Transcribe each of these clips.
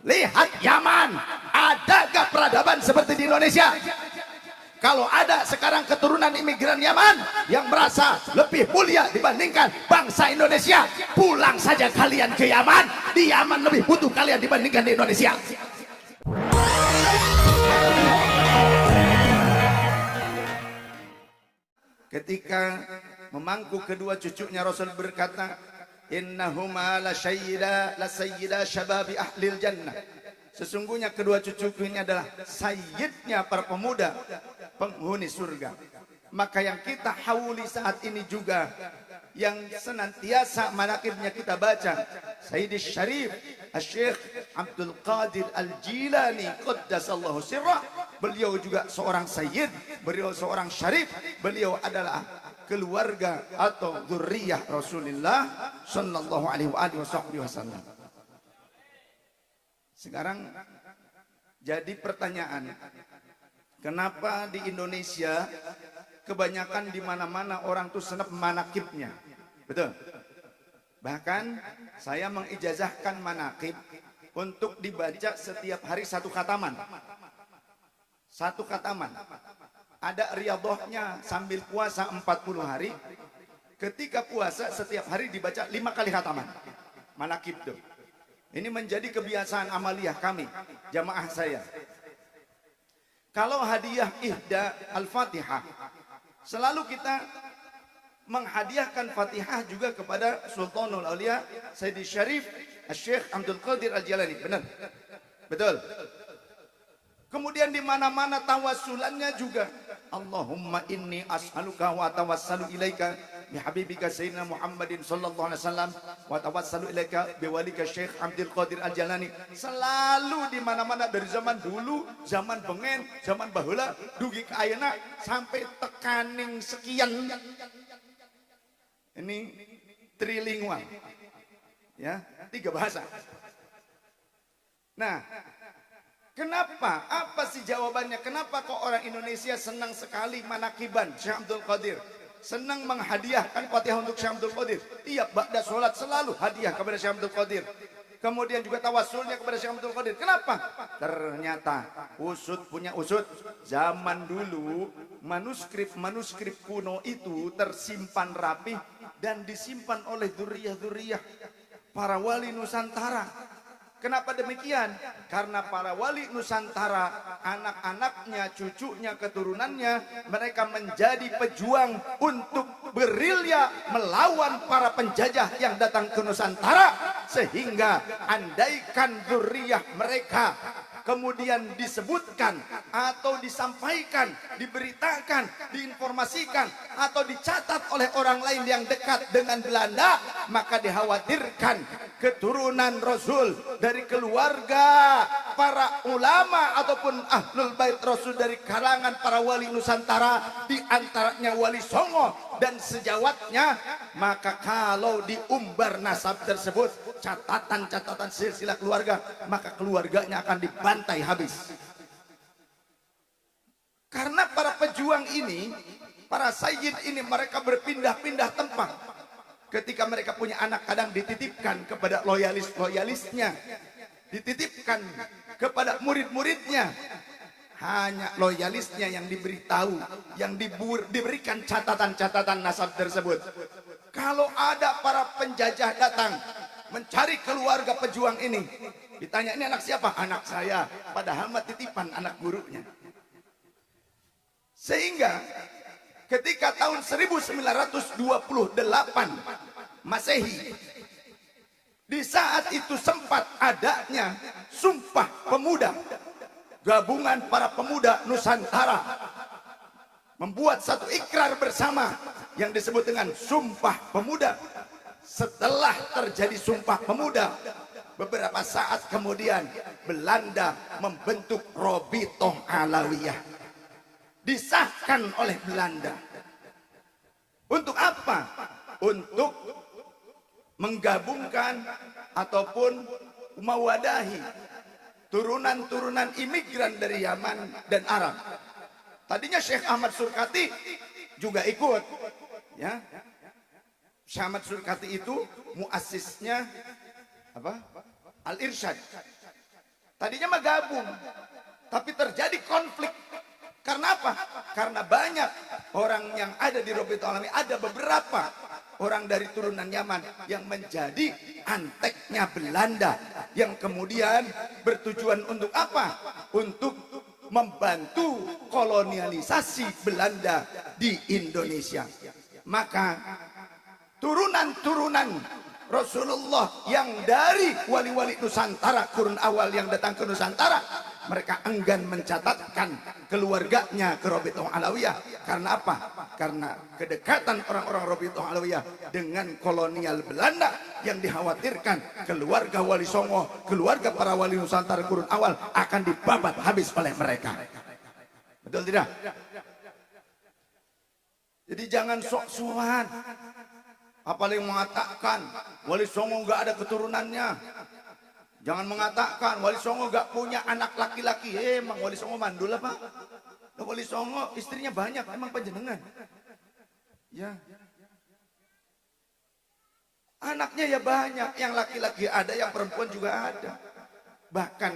Lihat Yaman, adakah peradaban seperti di Indonesia? Kalau ada sekarang keturunan imigran Yaman yang merasa lebih mulia dibandingkan bangsa Indonesia, pulang saja kalian ke Yaman. Di Yaman lebih butuh kalian dibandingkan di Indonesia. Ketika memangku kedua cucunya, Rasul berkata, innahuma la sayyida syababi ahlil jannah. Sesungguhnya kedua cucuku ini adalah sayyidnya para pemuda penghuni surga. Maka yang kita hauli saat ini juga, yang senantiasa manaqibnya kita baca, Sayyidis Syarif Syekh Abdul Qadir Al-Jilani qaddasallahu sirrah. Beliau juga seorang sayyid, beliau seorang syarif, beliau adalah keluarga atau dzurriyyah Rasulullah sallallahu alaihi wasallam. Sekarang jadi pertanyaan, kenapa di Indonesia kebanyakan di mana-mana orang tuh senap manakibnya? Betul. Bahkan saya mengijazahkan manakib untuk dibaca setiap hari satu khataman. Satu khataman. Ada riyadhahnya sambil puasa 40 hari. Ketika puasa setiap hari dibaca 5 kali khataman manakib itu. Ini menjadi kebiasaan amaliyah kami, jamaah saya. Kalau hadiah ihda al-Fatihah, selalu kita menghadiahkan Fatihah juga kepada Sultanul Aulia Sayyidi Syarif Syekh Abdul Qadir Al-Jilani. Benar? Betul. Kemudian di mana-mana tawassulannya juga, Allahumma inni as'aluka wa tawassalu ilaika bi habibika sayyidina Muhammadin sallallahu alaihi wasallam wa tawassalu ilaika bi walika Syekh Abdul Qadir Al-Jilani. Selalu di mana-mana, dari zaman dulu, zaman bengen, zaman baheula, dugi ka ayeuna sampai tekaning sekian. Ini trilingual. Ya, 3 bahasa. Nah, kenapa? Apa sih jawabannya? Kenapa kok orang Indonesia senang sekali manakiban Syekh Abdul Qadir? Senang menghadiahkan Fatihah untuk Syekh Abdul Qadir. Iya, ba'da sholat selalu hadiah kepada Syekh Abdul Qadir. Kemudian juga tawassulnya kepada Syekh Abdul Qadir. Kenapa? Ternyata usut punya usut. Zaman dulu manuskrip kuno itu tersimpan rapi dan disimpan oleh dzurriyyah para wali Nusantara. Kenapa demikian? Karena para wali Nusantara, anak-anaknya, cucunya, keturunannya, mereka menjadi pejuang untuk berilya melawan para penjajah yang datang ke Nusantara. Sehingga andaikan dzurriyyah mereka kemudian disebutkan atau disampaikan, diberitakan, diinformasikan atau dicatat oleh orang lain yang dekat dengan Belanda, maka dikhawatirkan keturunan Rasul dari keluarga para ulama ataupun ahlul bait Rasul dari kalangan para wali Nusantara, di antaranya Wali Songo dan sejawatnya, maka kalau diumbar nasab tersebut, catatan-catatan silsilah keluarga, maka keluarganya akan dibantai habis. Karena para pejuang ini, para sayyid ini, mereka berpindah-pindah tempat. Ketika mereka punya anak, kadang dititipkan kepada loyalis-loyalisnya, dititipkan kepada murid-muridnya. Hanya loyalisnya yang diberitahu, yang diberikan catatan-catatan nasab tersebut. Kalau ada para penjajah datang mencari keluarga pejuang ini, ditanya, ini anak siapa? Anak saya. Padahal titipan anak gurunya. Sehingga ketika tahun 1928 Masehi, di saat itu sempat adanya Sumpah Pemuda, gabungan para pemuda Nusantara membuat satu ikrar bersama yang disebut dengan Sumpah Pemuda. Setelah terjadi Sumpah Pemuda, beberapa saat kemudian Belanda membentuk Robitoh Alawiyah, disahkan oleh Belanda. Untuk apa? Untuk menggabungkan ataupun mewadahi turunan-turunan imigran dari Yaman dan Arab. Tadinya Syekh Ahmad Surkati juga ikut, ya. Syekh Ahmad Surkati itu muassisnya apa? Al-Irsyad. Tadinya mah gabung, tapi terjadi konflik. Karena apa? Karena banyak orang yang ada di Rabi'atul Alamin, ada beberapa orang dari turunan Yaman yang menjadi anteknya Belanda, yang kemudian bertujuan untuk apa? Untuk membantu kolonialisasi Belanda di Indonesia. Maka turunan-turunan Rasulullah yang dari wali-wali Nusantara, kurun awal yang datang ke Nusantara, mereka enggan mencatatkan keluarganya ke Rabi'atul Alawiyah. Karena apa? Karena kedekatan orang-orang Rabi'atul Alawiyah dengan kolonial Belanda, yang dikhawatirkan keluarga Wali Songo, keluarga para wali Nusantara kurun awal akan dibabat habis oleh mereka. Betul tidak? Jadi jangan sok-sokan. Apalagi mengatakan Wali Songo nggak ada keturunannya. Jangan mengatakan Wali Songo nggak punya anak laki-laki. Emang Wali Songo mandul apa? Wali Songo istrinya banyak, emang panjenengan. Ya. Anaknya ya banyak, yang laki-laki ada, yang perempuan juga ada. Bahkan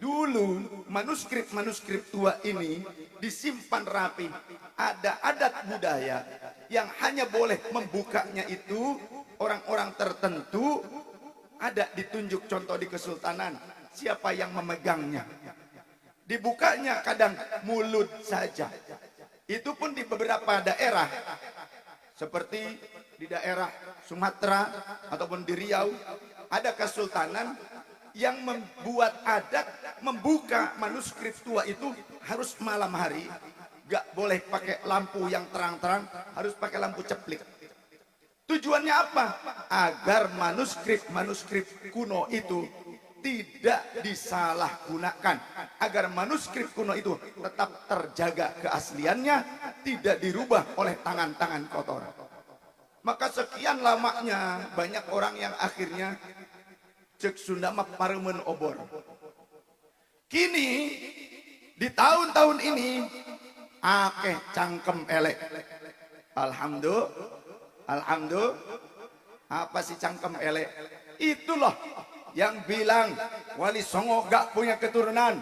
dulu manuskrip-manuskrip tua ini disimpan rapi. Ada adat budaya yang hanya boleh membukanya itu orang-orang tertentu. Ada ditunjuk contoh di kesultanan, siapa yang memegangnya. Dibukanya kadang mulut saja. Itu pun di beberapa daerah, seperti di daerah Sumatera ataupun di Riau, ada kesultanan yang membuat adat membuka manuskrip tua itu harus malam hari. Gak boleh pakai lampu yang terang-terang, harus pakai lampu ceplik. Tujuannya apa? Agar manuskrip kuno itu tidak disalahgunakan. Agar manuskrip kuno itu tetap terjaga keasliannya, tidak dirubah oleh tangan-tangan kotor. Maka sekian lamanya banyak orang yang akhirnya cek Sunda mah paremen obor. Kini di tahun-tahun ini akeh cangkem elek. Alhamdulillah. Apa sih cangkem elek? Itulah yang bilang Wali Songo gak punya keturunan,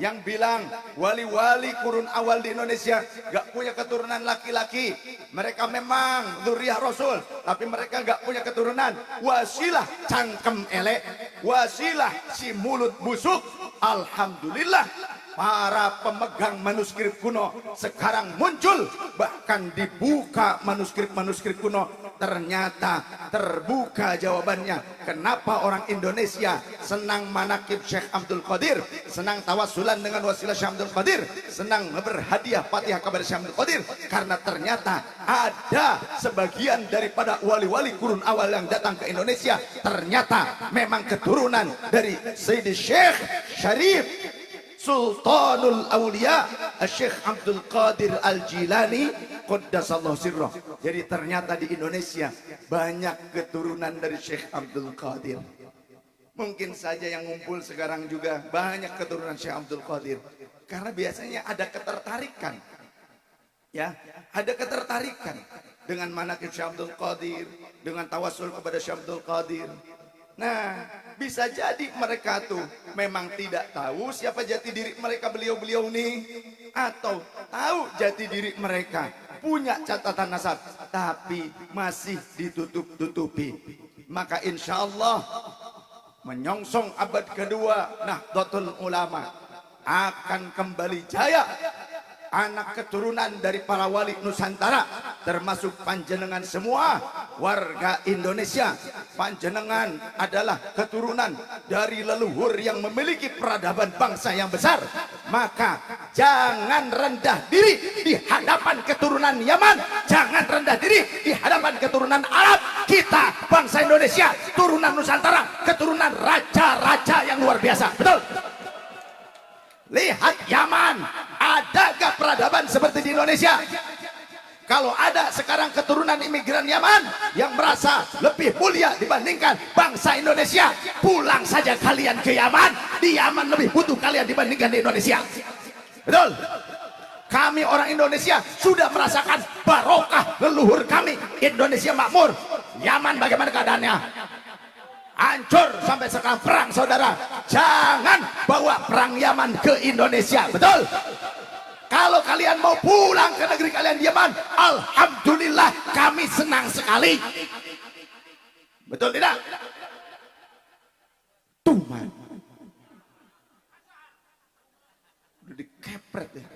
yang bilang wali-wali kurun awal di Indonesia gak punya keturunan laki-laki. Mereka memang dzurriyyah Rasul, tapi mereka gak punya keturunan. Wasilah cangkem elek, wasilah si mulut busuk. Alhamdulillah, para pemegang manuskrip kuno sekarang muncul, bahkan dibuka manuskrip-manuskrip kuno, ternyata terbuka jawabannya. Kenapa orang Indonesia senang manakib Syekh Abdul Qadir, senang tawasulan dengan wasilah Syekh Abdul Qadir, senang berhadiah Fatihah kepada Syekh Abdul Qadir? Karena ternyata ada sebagian daripada wali-wali kurun awal yang datang ke Indonesia ternyata memang keturunan dari Sayyidi Syekh Syarif Sultanul Aulia Syekh Abdul Qadir Al-Jilani Qaddasallahu sirrah. Jadi ternyata di Indonesia banyak keturunan dari Syekh Abdul Qadir. Mungkin saja yang ngumpul sekarang juga banyak keturunan Syekh Abdul Qadir. Karena biasanya ada ketertarikan. Ya, ada ketertarikan dengan manaqib Syekh Abdul Qadir, dengan tawasul kepada Syekh Abdul Qadir. Nah, bisa jadi mereka tuh memang tidak tahu siapa jati diri mereka, beliau-beliau nih, atau tahu jati diri mereka, punya catatan nasab, tapi masih ditutup-tutupi. Maka insya Allah menyongsong abad kedua Nahdlatul Ulama akan kembali jaya. Anak keturunan dari para wali Nusantara, termasuk panjenengan semua warga Indonesia. Panjenengan adalah keturunan dari leluhur yang memiliki peradaban bangsa yang besar. Maka jangan rendah diri di hadapan keturunan Yaman, jangan rendah diri di hadapan keturunan Arab. Kita bangsa Indonesia, turunan Nusantara, keturunan raja-raja yang luar biasa. Betul? Lihat Yaman, adakah peradaban seperti di Indonesia? Kalau ada sekarang keturunan imigran Yaman yang merasa lebih mulia dibandingkan bangsa Indonesia, pulang saja kalian ke Yaman. Di Yaman lebih butuh kalian dibandingkan di Indonesia. Betul? Kami orang Indonesia sudah merasakan barokah leluhur kami. Indonesia makmur. Yaman bagaimana keadaannya? hancur sampai sekarang perang saudara. Jangan bawa perang Yaman ke Indonesia, betul? Kalau kalian mau pulang ke negeri kalian Yaman, alhamdulillah kami senang sekali. Betul tidak? Tuh man, udah dikepret ya.